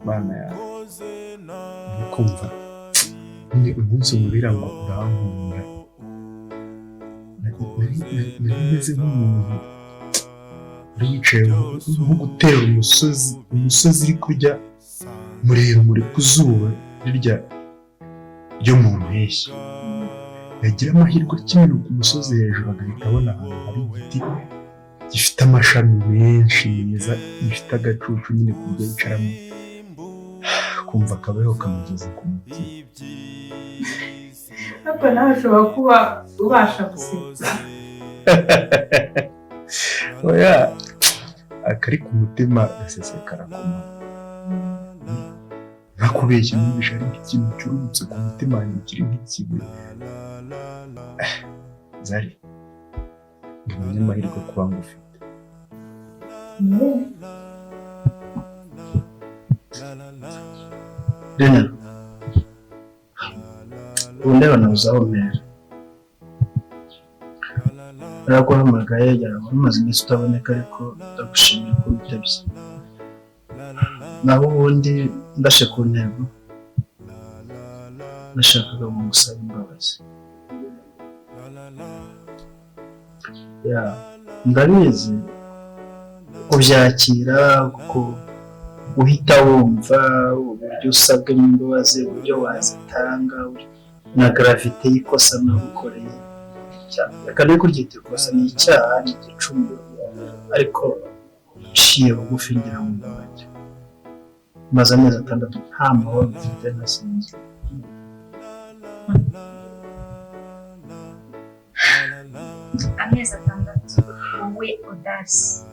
Mana ya kumva ni umunsi umubira ngo urankunda nari nk'umuntu uricaye nko gutera umusozi uri kurya muremure ku zuba rirya ryo mu mpeshyi yagira amahirwe akimena ku musozi hejuru agahita abona ahantu hari igiti gifite amashami menshi meza gifite agacucu nyine ku buryo yicaramo kumva akabeho kamugeze ku mutima. Ariko nawe ushobora kuba ubasha gusetsa. Oya akari ku mutima gasesekara ku munwa nakubeshya numvisha ari nk'ikintu cyurutse ku mutima wanjye kiri nk'ikibuye. Zari ni umunyamahirwe kuba ngufite. Rena ubundi banabuze aho mpera naraguhamagaye yarawe umaze iminsi utaboneka ariko ndagushimira ko witabye naho ubundi ndashe ku ntego nashakaga mu gusaba imbabazi ndabizi kubyakira kuko uhita wumva uburyo usabwe n'imbabazi uburyo wazitanga na gravite y'ikosa nagukoreye reka rero kuryita ikosa ni icyaha ni igicumuro ariko nciye bugufi ngira ngo mbabaze maze amezi 6 nta mahoro mfite nasinze amezi 6 wowe Odasi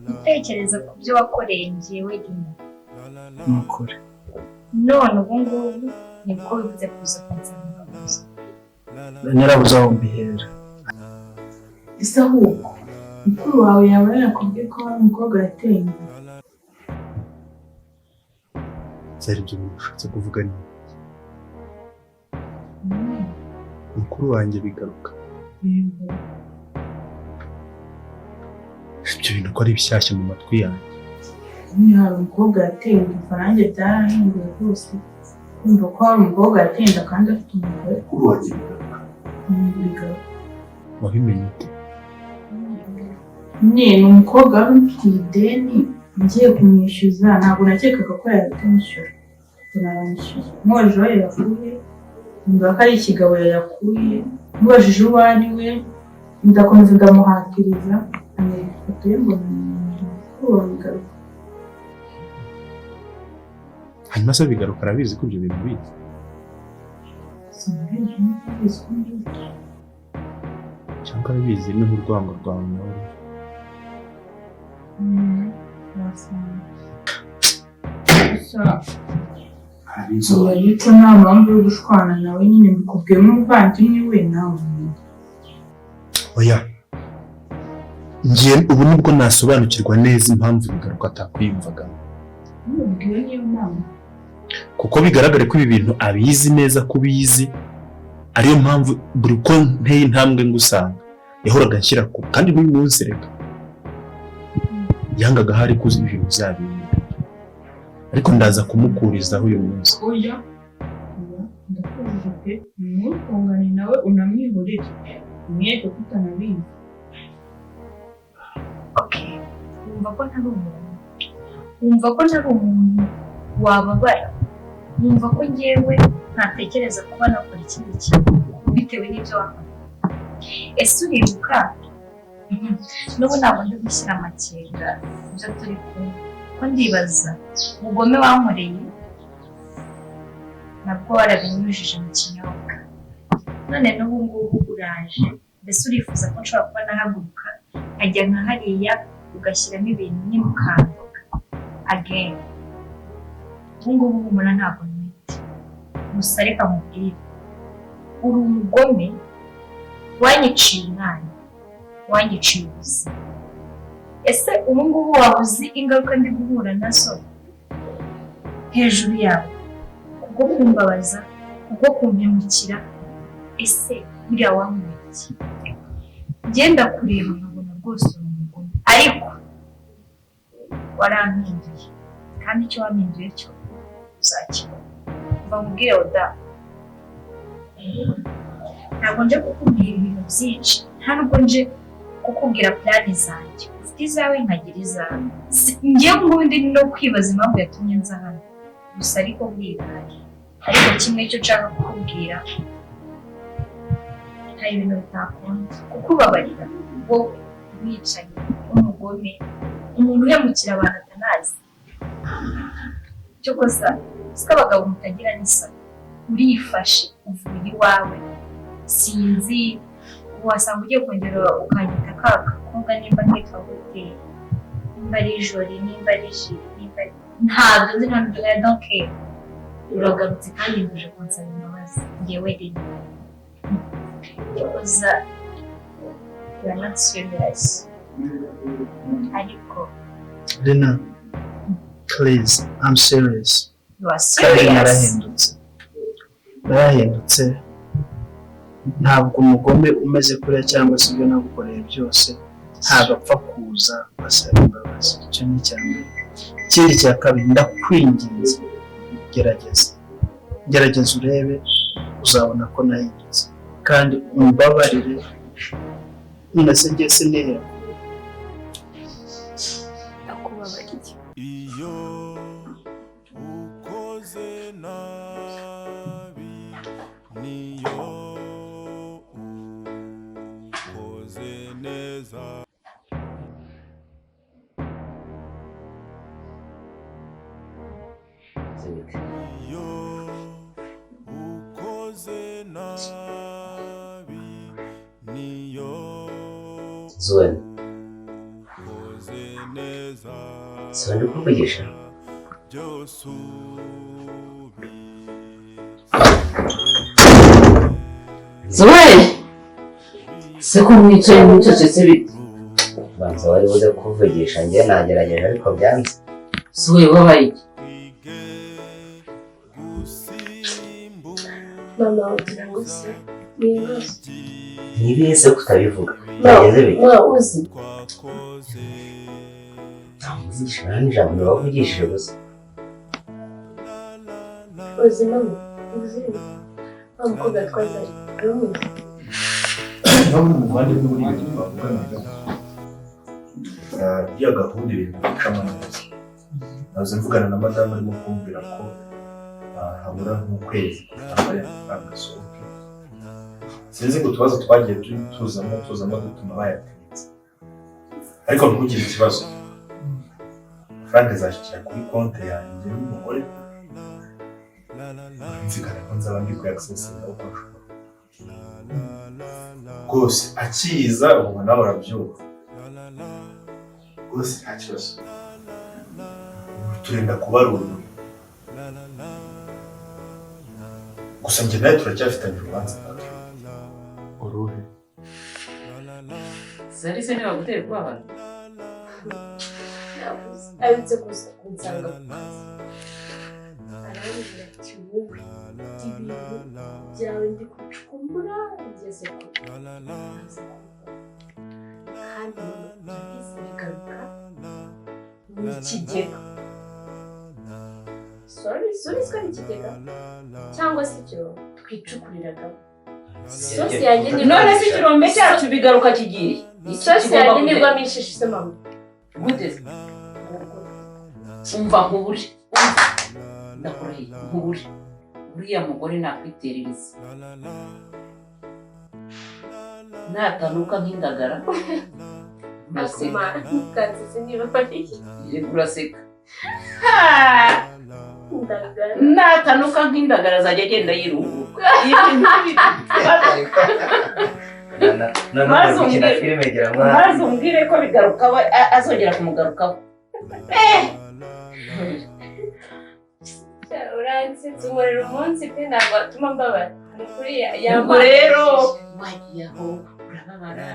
utekereza ku byo wakoreye njyewe Dina nukuri none ubu ngubu nibwo wibuze kuza kunsaba imbabazi narabuze aho mbihera Ese ahubwo mukuru wawe yaba yarakubwiye ko hari umukobwa yateye inda? Zari ibyo bishatse kuvuga ni mukuru wanjye bigaruka ibyo bintu ko ari bishyashya mu matwi yanjye. Ni hari umukobwa yateye inda nanjye byarahinduye rwose kumva ko hari umukobwa yateye inda kandi afite umugore. Mukuru wanjye bigaruka wabimenye ute? Ni umukobwa wari ufitiye ideni ngiye kumwishyuza ntabwo nakekaga ko yabitamwishyura tunaramishyuza mwoje we yakuye ndumva ko ari ikigabo yakuye mubajije uwo ari we ndakomeza ndamuhatiriza amwereka ifoto ye mbona mukuru wawe bigaruka. Hanyuma se bigaruka arabizi ko ibyo bintu bizi? Simbizi ntabizi ko mbizi cyangwa arabizi ni urwango rwawe nawe. ariko nta mpamvu yo gushwana nawe nyine mbikubwiye nk'umuvandimwe we nawe. Oya ngiye ubu nibwo nasobanukirwa neza impamvu bigaruka atakwiyumvaga. Mubwiwe niyo mpamvu kuko bigaragare ko ibi bintu abizi neza ko bizi ariyo mpamvu buri ko nteye intambwe ngusanga yahoraga nshyira ku kandi n'uyu munsi reka yangaga hari kuzi ibintu byabintu ariko ndaza kumukurizaho uyu munsi. Oya ndakubwira pe mwungane nawe unamwihorere mweke kutanabizi. Okay wumva ko ntari umuntu wababara wumva ko njyewe ntatekereza kuba nakora ikindi kintu bitewe n'ibyo wakora. Ese uribuka n'ubu ntabwo ndi gushyira amakenga ibyo turi kumwe ko ndibaza ubugome wankoreye nabwo warabinyujije mu kinyobwa none n'ubu ngubu uraje mbese urifuza ko nshobora kuba nahaguruka nkajya nka hariya ugashyiramo ibintu n'imukandoga again ubu ngubu humura ntabwo nwite gusa reka nkubwire uri umugome wanyiciye umwana wanyiciye ubuzima. Ese ubu ngubu waba uzi ingaruka ndi guhura nazo hejuru yawe kubwo kumbabaza kubwo kumpemukira? Ese buriya wamwiki genda kureba nkabona rwose uri umugome ariko warampinduye kandi icyo wampinduye cyo uzakibona. Mva nkubwire Oda, ntabwo nje kukubwira ibintu byinshi, nta nubwo nje kukubwira plani zanjye. Ufite izawe nkagira izawe. Ngewe ngubu ndi no kwibaza impamvu yatumye nza hano, gusa ariko bwiraye. Ariko kimwe cyo nshaka kukubwira, hari ibintu bitakunda kukubabarira. Wowe wicaye umugome, umuntu uhemukira abantu atanazi. Cyo kosa siko abagabo mutagira n'isoni. Urifashe uvuye iwawe, sinzi wasanga ugiye kongera ukanyita kagakobwa nimba nkitwa gute, nimba ari Jori, nimba ari Jiri, nimba ari ntabwo nzi, ntabwo I don't care. Uragarutse kandi nduje kunsaba imbabazi ngewe rero koza you're not serious. Ariko Lena, please, I'm serious. you are Kandi serious. narahindutse ntabwo umugome umeze kuriya cyangwa se ibyo nagukoreye byose ntabwo apfa kuza ugasaba imbabazi. Icyo ni icya mbere. Ikindi cya kabiri, ndakwinginze gerageza urebe, uzabona ko nahindutse kandi umbabarire. Nase njye sinihera Ndakubabariye. iyo ukoze nabi niyo ukoze neza. Iyo ukoze nabi niyo Zuwen, ukoze neza. Zuwen uri kumvugisha? byose Zuwen! Se ko mwicaye mucecetse bite? Banza wari buze kuvugisha, njye nagerageje ariko byanze. Zuwen wabaye iki? Mama wagira ngo se nibaze. Nibihe se kutabivuga? Byagenze bite? Uzi Ntamuvugisha, nta n'ijambo ntiwavugishije gusa. mama uzi wa mukobwa twazanye uramuzi? nawe umuvandimwe muri ibyo twavuganaga ya gahunda ibintu bicamo neza. nazo mvugana na madamu arimo kumbwira ko habura nk'ukwezi kugira ngo agasohoke. sinzi ngo utubazo twagiye tuzamo dutuma bayatinze, ariko ntugire ikibazo. Frank azashyikira kuri konti yanjye n'umugore, nzigana ko nzaba ndi kuyakisesinga uko nshobora rwose. akiza ubu nawe urabyumva rwose, nta kibazo. turenda kubarura gusa njye nawe turacyafitanye urubanza. uruhe? Zari se niba gutera ubwoba? abitse gusa kunsanga ku kazi arambwira ati wowe ibintu byawe ndi kucukumbura ngeze kure kandi urabizi bigaruka mu kigega. Sorry ko ari ikigega cyangwa se ikirombe twicukuriragamo. Sosi yanjye ni None se ikirombe cyacu bigaruka kigiye? sosi yanjye nibwo amishije se mama. Gute? Umva nkubure. Ndakurahiye nkubure. Uriya mugore nakwiterereza. Natanuka nk'indagara. Asuma ntukanze se niba bariye. Yego uraseka. Indagara. Natanuka nk'indagara azajya agenda yirunguka. None gukina filime gira ngo Maze umbwire ko bigaruka azongera kumugarukaho. Uransetsa umuriro umunsi pe ntabwo watuma mbabara. Ni ukuri Ubwo rero wagiye aho urababara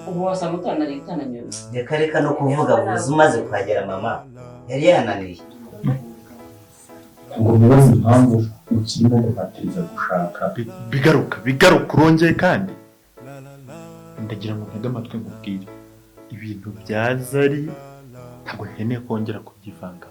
ubu wasa mutana ritana nyuma. reka no kuvuga buzi umaze kuhagera mama yari yananiye. ngo mubaze impamvu ukirimo guhatiriza gushaka. bigaruka urongeye kandi ndagira ngo ntege amatwi nkubwire ibintu bya Zari ntabwo nkeneye kongera kubyivanga.